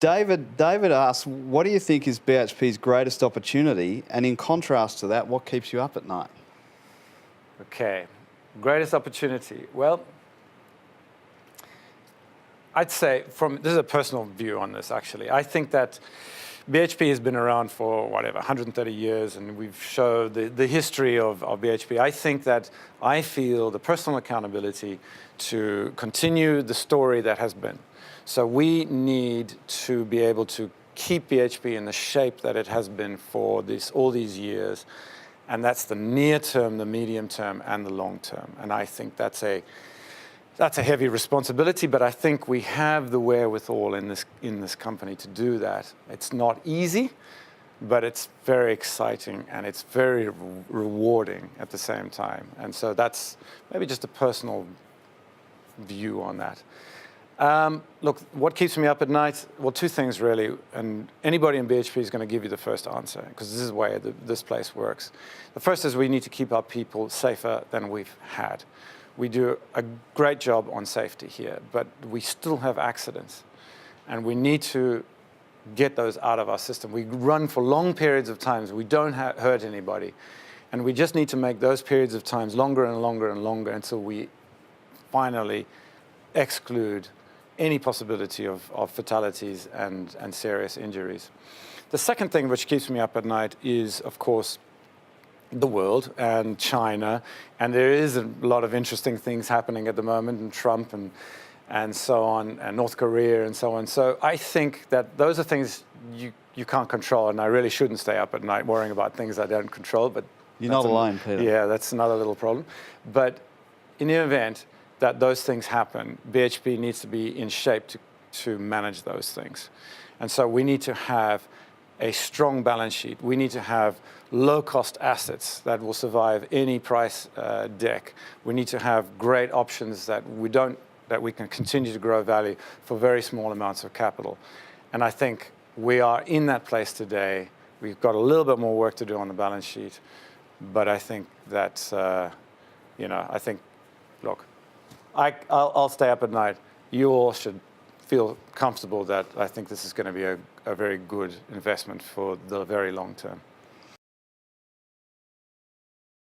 David asks, what do you think is BHP's greatest opportunity? And in contrast to that, what keeps you up at night? Okay, greatest opportunity. Well, I'd say this is a personal view on this, actually. I think that BHP has been around for, 130 years, and we've showed the history of BHP. I feel the personal accountability to continue the story that has been. So we need to be able to keep BHP in the shape that it has been for all these years, and that's the near term, the medium term, and the long term. And I think that's a heavy responsibility, but I think we have the wherewithal in this company to do that. It's not easy, but it's very exciting and it's very rewarding at the same time. And so that's maybe just a personal view on that. Look, what keeps me up at night? Well, two things really, and anybody in BHP is going to give you the first answer, because this is the way this place works. The first is we need to keep our people safer than we've had. We do a great job on safety here, but we still have accidents, and we need to get those out of our system. We run for long periods of times. We don't hurt anybody, and we just need to make those periods of times longer and longer and longer until we finally exclude any possibility of fatalities and serious injuries. The second thing which keeps me up at night is, of course, the world and China, and there is a lot of interesting things happening at the moment, and Trump and so on, and North Korea and so on. So I think that those are things you can't control, and I really shouldn't stay up at night worrying about things I don't control. But you're not alone, Peter. Yeah, that's another little problem. But in the event that those things happen, BHP needs to be in shape to manage those things. And so we need to have a strong balance sheet. We need to have low-cost assets that will survive any price deck. We need to have great options that we can continue to grow value for very small amounts of capital. And I think we are in that place today. We've got a little bit more work to do on the balance sheet, but I think that, look, I'll stay up at night. You all should feel comfortable that I think this is going to be a very good investment for the very long term.